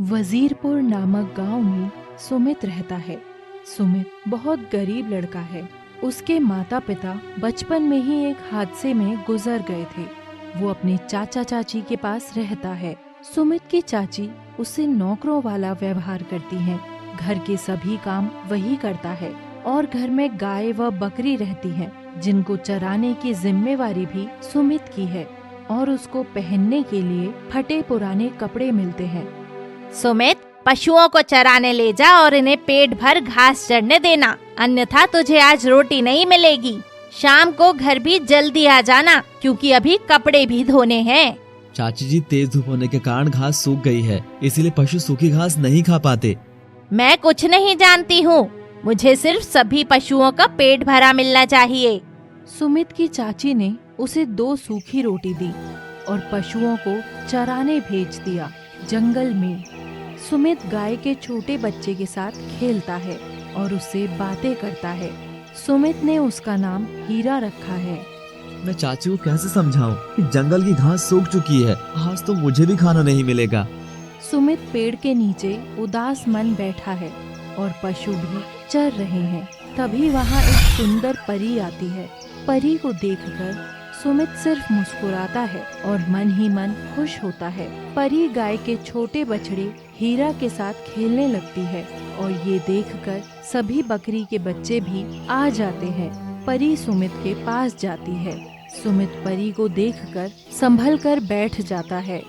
वजीरपुर नामक गांव में सुमित रहता है। सुमित बहुत गरीब लड़का है। उसके माता पिता बचपन में ही एक हादसे में गुजर गए थे। वो अपने चाचा चाची के पास रहता है। सुमित की चाची उससे नौकरों वाला व्यवहार करती हैं। घर के सभी काम वही करता है और घर में गाय व बकरी रहती हैं, जिनको चराने की जिम्मेवारी भी सुमित की है और उसको पहनने के लिए फटे पुराने कपड़े मिलते हैं। सुमित, पशुओं को चराने ले जा और इन्हें पेट भर घास चढ़ने देना, अन्यथा तुझे आज रोटी नहीं मिलेगी। शाम को घर भी जल्दी आ जाना, क्योंकि अभी कपड़े भी धोने हैं। चाची जी, तेज धूप होने के कारण घास सूख गई है, इसीलिए पशु सूखी घास नहीं खा पाते। मैं कुछ नहीं जानती हूँ, मुझे सिर्फ सभी पशुओं का पेट भरा मिलना चाहिए। सुमित की चाची ने उसे 2 सूखी रोटी दी और पशुओं को चराने भेज दिया। जंगल में सुमित गाय के छोटे बच्चे के साथ खेलता है और उससे बातें करता है। सुमित ने उसका नाम हीरा रखा है। मैं चाची को कैसे समझाऊं कि जंगल की घास सूख चुकी है, आज तो मुझे भी खाना नहीं मिलेगा। सुमित पेड़ के नीचे उदास मन बैठा है और पशु भी चर रहे हैं। तभी वहाँ एक सुंदर परी आती है। परी को देखकर सुमित सिर्फ मुस्कुराता है और मन ही मन खुश होता है। परी गाय के छोटे बछड़े हीरा के साथ खेलने लगती है और ये देखकर सभी बकरी के बच्चे भी आ जाते हैं। परी सुमित के पास जाती है। सुमित परी को देखकर संभल कर बैठ जाता है।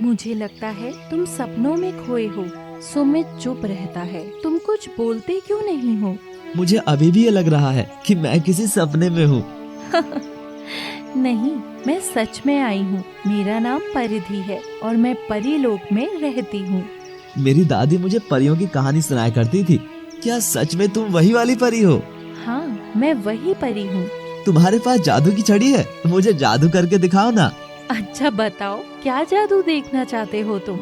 मुझे लगता है तुम सपनों में खोए हो। सुमित चुप रहता है। तुम कुछ बोलते क्यों नहीं हो? मुझे अभी भी ये लग रहा है कि मैं किसी सपने में हूँ। नहीं, मैं सच में आई हूँ। मेरा नाम परिधि है और मैं परी लोक में रहती हूँ। मेरी दादी मुझे परियों की कहानी सुनाया करती थी। क्या सच में तुम वही वाली परी हो? हाँ, मैं वही परी हूँ। तुम्हारे पास जादू की छड़ी है? मुझे जादू करके दिखाओ ना। अच्छा बताओ, क्या जादू देखना चाहते हो तुम?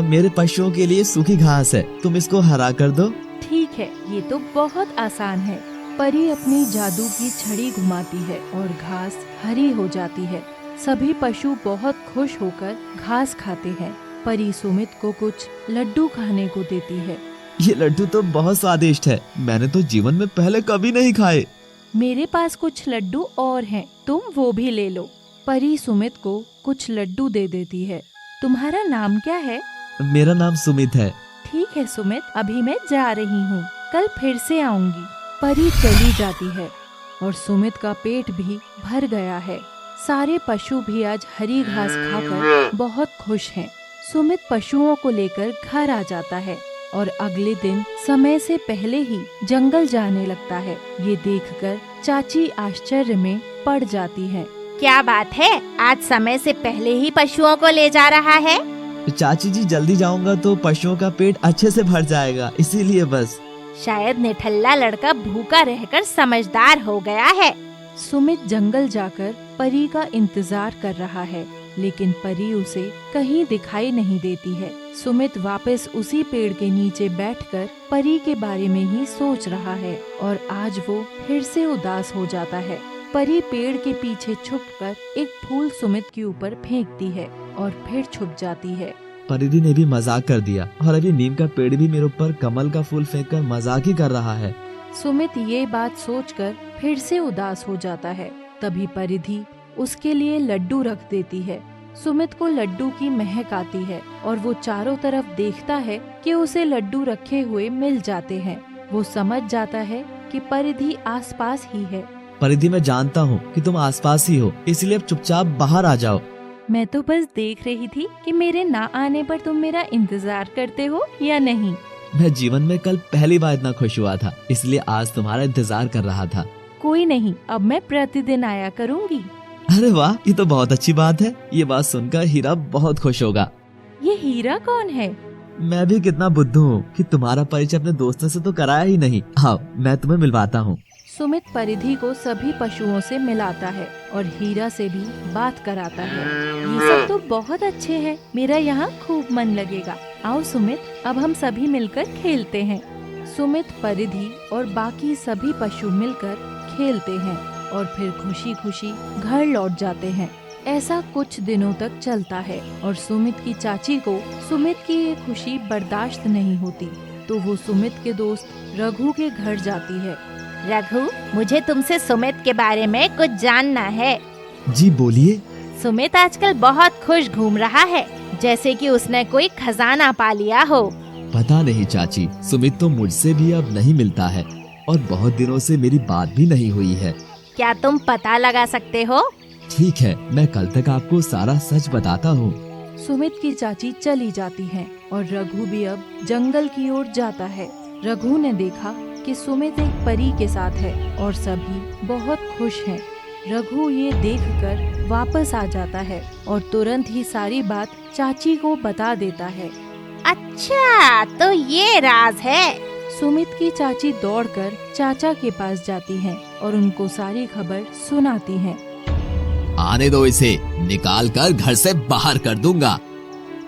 मेरे पशुओं के लिए सूखी घास है, तुम इसको हरा कर दो। ठीक है, ये तो बहुत आसान है। परी अपनी जादू की छड़ी घुमाती है और घास हरी हो जाती है। सभी पशु बहुत खुश होकर घास खाते हैं। परी सुमित को कुछ लड्डू खाने को देती है। ये लड्डू तो बहुत स्वादिष्ट है, मैंने तो जीवन में पहले कभी नहीं खाए। मेरे पास कुछ लड्डू और हैं, तुम वो भी ले लो। परी सुमित को कुछ लड्डू दे देती है। तुम्हारा नाम क्या है? मेरा नाम सुमित है। ठीक है सुमित, अभी मैं जा रही हूँ, कल फिर से आऊंगी। परी चली जाती है और सुमित का पेट भी भर गया है। सारे पशु भी आज हरी घास खाकर बहुत खुश हैं। सुमित पशुओं को लेकर घर आ जाता है और अगले दिन समय से पहले ही जंगल जाने लगता है। ये देखकर चाची आश्चर्य में पड़ जाती है। क्या बात है, आज समय से पहले ही पशुओं को ले जा रहा है? चाची जी, जल्दी जाऊंगा तो पशुओं का पेट अच्छे से भर जाएगा, इसीलिए बस। शायद निठल्ला लड़का भूखा रहकर समझदार हो गया है। सुमित जंगल जाकर परी का इंतजार कर रहा है, लेकिन परी उसे कहीं दिखाई नहीं देती है। सुमित वापस उसी पेड़ के नीचे बैठकर परी के बारे में ही सोच रहा है और आज वो फिर से उदास हो जाता है। परी पेड़ के पीछे छुपकर एक फूल सुमित के ऊपर फेंकती है और फिर छुप जाती है। परिधि ने भी मजाक कर दिया और अभी नीम का पेड़ भी मेरे ऊपर कमल का फूल फेंककर मजाक ही कर रहा है। सुमित ये बात सोचकर फिर से उदास हो जाता है। तभी परिधि उसके लिए लड्डू रख देती है। सुमित को लड्डू की महक आती है और वो चारों तरफ देखता है कि उसे लड्डू रखे हुए मिल जाते हैं। वो समझ जाता है कि परिधि आसपास ही है। परिधि, मैं जानता हूँ कि तुम आसपास ही हो, इसलिए अब चुपचाप बाहर आ जाओ। मैं तो बस देख रही थी कि मेरे ना आने पर तुम मेरा इंतजार करते हो या नहीं। मैं जीवन में कल पहली बार इतना खुश हुआ था, इसलिए आज तुम्हारा इंतजार कर रहा था। कोई नहीं, अब मैं प्रतिदिन आया करूँगी। अरे वाह, ये तो बहुत अच्छी बात है। ये बात सुनकर हीरा बहुत खुश होगा। ये हीरा कौन है? मैं भी कितना बुद्धू हूँ कि तुम्हारा परिचय अपने दोस्तों से तो कराया ही नहीं। हाँ, मैं तुम्हें मिलवाता हूँ। सुमित परिधि को सभी पशुओं से मिलाता है और हीरा से भी बात कराता है। ये सब तो बहुत अच्छे हैं, मेरा यहाँ खूब मन लगेगा। आओ सुमित, अब हम सभी मिलकर खेलते हैं। सुमित, परिधि और बाकी सभी पशु मिलकर खेलते हैं और फिर खुशी खुशी घर लौट जाते हैं। ऐसा कुछ दिनों तक चलता है और सुमित की चाची को सुमित की ये खुशी बर्दाश्त नहीं होती, तो वो सुमित के दोस्त रघु के घर जाती है। रघु, मुझे तुमसे सुमित के बारे में कुछ जानना है। जी बोलिए। सुमित आजकल बहुत खुश घूम रहा है, जैसे कि उसने कोई खजाना पा लिया हो। पता नहीं चाची, सुमित तो मुझसे भी अब नहीं मिलता है और बहुत दिनों से मेरी बात भी नहीं हुई है। क्या तुम पता लगा सकते हो? ठीक है, मैं कल तक आपको सारा सच बताता हूँ। सुमित की चाची चली जाती है और रघु भी अब जंगल की ओर जाता है। रघु ने देखा कि सुमित एक परी के साथ है और सभी बहुत खुश हैं। रघु ये देखकर वापस आ जाता है और तुरंत ही सारी बात चाची को बता देता है। अच्छा, तो ये राज है। सुमित की चाची दौड़कर चाचा के पास जाती हैं और उनको सारी खबर सुनाती हैं। आने दो इसे, निकाल कर घर से बाहर कर दूंगा।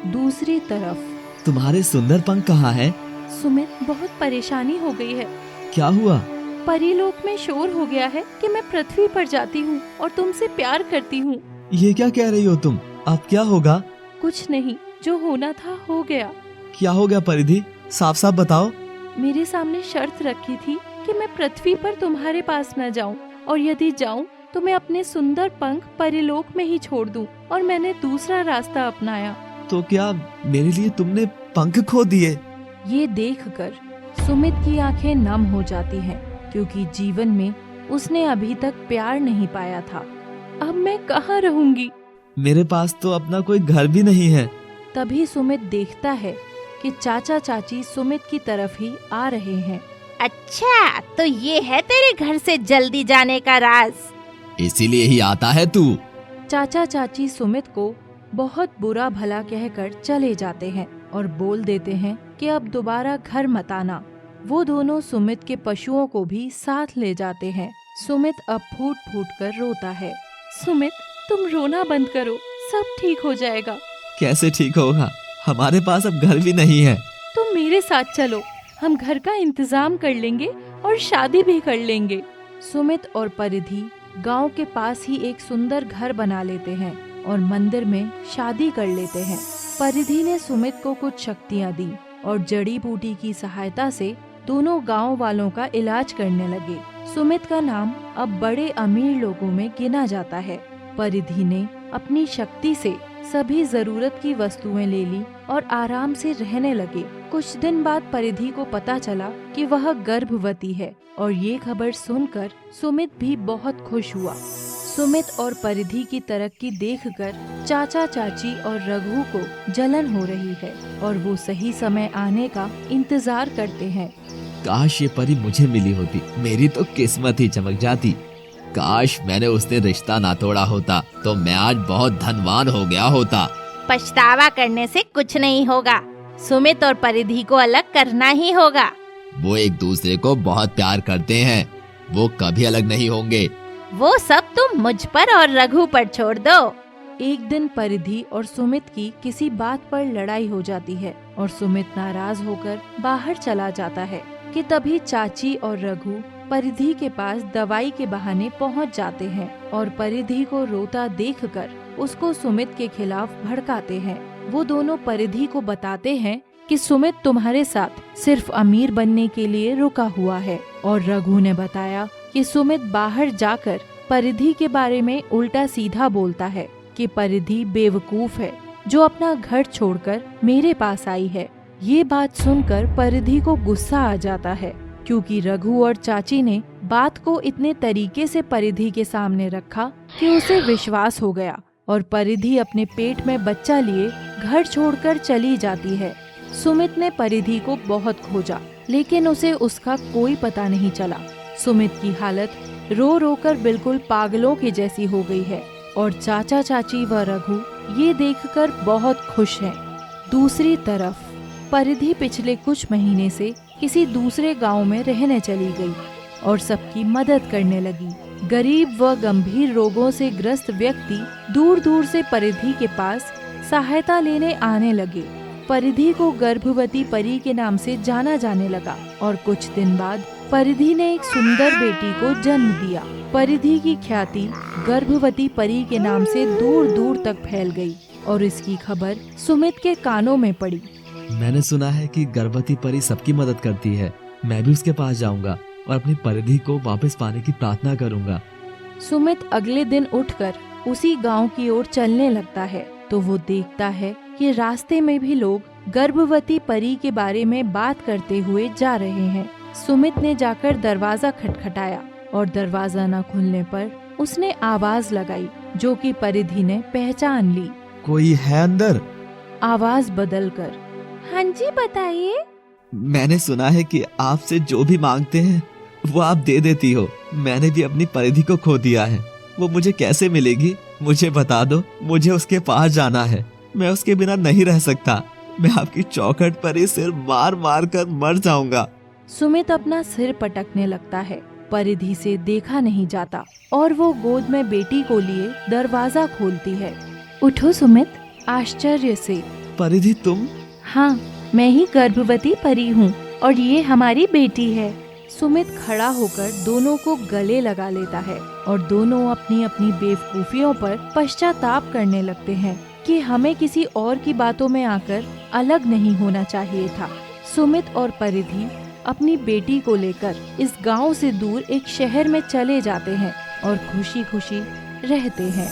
दूसरी तरफ तुम्हारे सुंदर पंख कहाँ हैं? सुमित बहुत परेशानी हो गई है। क्या हुआ? परीलोक में शोर हो गया है कि मैं पृथ्वी पर जाती हूँ और तुमसे प्यार करती हूँ। ये क्या कह रही हो तुम? अब क्या होगा? कुछ नहीं, जो होना था हो गया। क्या हो गया परिधि? साफ साफ बताओ। मेरे सामने शर्त रखी थी कि मैं पृथ्वी पर तुम्हारे पास न जाऊं और यदि जाऊं तो मैं अपने सुंदर पंख परीलोक में ही छोड़ दूं, और मैंने दूसरा रास्ता अपनाया। तो क्या मेरे लिए तुमने पंख खो दिए? ये देखकर सुमित की आंखें नम हो जाती हैं, क्योंकि जीवन में उसने अभी तक प्यार नहीं पाया था। अब मैं कहाँ रहूंगी? मेरे पास तो अपना कोई घर भी नहीं है। तभी सुमित देखता है कि चाचा चाची सुमित की तरफ ही आ रहे हैं। अच्छा, तो ये है तेरे घर से जल्दी जाने का राज। इसीलिए ही आता है तू। चाचा चाची सुमित को बहुत बुरा भला कहकर चले जाते हैं और बोल देते हैं कि अब दोबारा घर मत आना। वो दोनों सुमित के पशुओं को भी साथ ले जाते हैं। सुमित अब फूट फूट कर रोता है। सुमित, तुम रोना बंद करो, सब ठीक हो जाएगा। कैसे ठीक होगा? हमारे पास अब घर भी नहीं है। तुम मेरे साथ चलो, हम घर का इंतजाम कर लेंगे और शादी भी कर लेंगे। सुमित और परिधि गांव के पास ही एक सुंदर घर बना लेते हैं और मंदिर में शादी कर लेते हैं। परिधि ने सुमित को कुछ शक्तियां दी और जड़ी बूटी की सहायता से दोनों गांव वालों का इलाज करने लगे। सुमित का नाम अब बड़े अमीर लोगों में गिना जाता है। परिधि ने अपनी शक्ति से सभी जरूरत की वस्तुएं ले ली और आराम से रहने लगे। कुछ दिन बाद परिधि को पता चला कि वह गर्भवती है और ये खबर सुनकर सुमित भी बहुत खुश हुआ। सुमित और परिधि की तरक्की देखकर चाचा चाची और रघु को जलन हो रही है और वो सही समय आने का इंतजार करते हैं। काश ये परी मुझे मिली होती, मेरी तो किस्मत ही चमक जाती। काश मैंने उसने रिश्ता ना तोड़ा होता तो मैं आज बहुत धनवान हो गया होता। पछतावा करने से कुछ नहीं होगा, सुमित और परिधि को अलग करना ही होगा। वो एक दूसरे को बहुत प्यार करते हैं, वो कभी अलग नहीं होंगे। वो सब तुम मुझ पर और रघु पर छोड़ दो। एक दिन परिधि और सुमित की किसी बात पर लड़ाई हो जाती है और सुमित नाराज होकर बाहर चला जाता है कि तभी चाची और रघु परिधि के पास दवाई के बहाने पहुंच जाते हैं और परिधि को रोता देखकर उसको सुमित के खिलाफ भड़काते हैं। वो दोनों परिधि को बताते हैं कि सुमित तुम्हारे साथ सिर्फ अमीर बनने के लिए रुका हुआ है, और रघु ने बताया कि सुमित बाहर जाकर परिधि के बारे में उल्टा सीधा बोलता है कि परिधि बेवकूफ है जो अपना घर छोड़कर मेरे पास आई है। ये बात सुनकर परिधि को गुस्सा आ जाता है, क्योंकि रघु और चाची ने बात को इतने तरीके से परिधि के सामने रखा कि उसे विश्वास हो गया और परिधि अपने पेट में बच्चा लिए घर छोड़कर चली जाती है। सुमित ने परिधि को बहुत खोजा, लेकिन उसे उसका कोई पता नहीं चला। सुमित की हालत रो रो कर बिल्कुल पागलों की जैसी हो गई है और चाचा चाची व रघु ये देखकर बहुत खुश हैं। दूसरी तरफ परिधि पिछले कुछ महीने से किसी दूसरे गांव में रहने चली गई और सबकी मदद करने लगी। गरीब व गंभीर रोगों से ग्रस्त व्यक्ति दूर दूर से परिधि के पास सहायता लेने आने लगे। परिधि को गर्भवती परी के नाम से जाना जाने लगा और कुछ दिन बाद परिधि ने एक सुंदर बेटी को जन्म दिया। परिधि की ख्याति गर्भवती परी के नाम से दूर दूर तक फैल गई और इसकी खबर सुमित के कानों में पड़ी। मैंने सुना है कि गर्भवती परी सबकी मदद करती है। मैं भी उसके पास जाऊंगा और अपनी परिधि को वापस पाने की प्रार्थना करूंगा। सुमित अगले दिन उठकर उसी गांव की ओर चलने लगता है तो वो देखता है कि रास्ते में भी लोग गर्भवती परी के बारे में बात करते हुए जा रहे हैं। सुमित ने जाकर दरवाजा खटखटाया और दरवाजा न खुलने पर उसने आवाज लगाई, जो कि परिधि ने पहचान ली। कोई है अंदर? आवाज बदलकर, हाँ जी बताइए। मैंने सुना है कि आपसे जो भी मांगते हैं वो आप दे देती हो। मैंने भी अपनी परिधि को खो दिया है। वो मुझे कैसे मिलेगी? मुझे बता दो। मुझे उसके पास जाना है। मैं उसके बिना नहीं रह सकता। मैं आपकी चौखट पर ही सिर मार मार कर मर जाऊंगा। सुमित अपना सिर पटकने लगता है। परिधि से देखा नहीं जाता और वो गोद में बेटी को लिए दरवाजा खोलती है। उठो सुमित, आश्चर्य से। परिधि तुम? हाँ, मैं ही गर्भवती परी हूँ और ये हमारी बेटी है। सुमित खड़ा होकर दोनों को गले लगा लेता है और दोनों अपनी अपनी बेवकूफियों पर पश्चाताप करने लगते हैं कि हमें किसी और की बातों में आकर अलग नहीं होना चाहिए था। सुमित और परिधि अपनी बेटी को लेकर इस गांव से दूर एक शहर में चले जाते हैं और खुशी खुशी रहते हैं।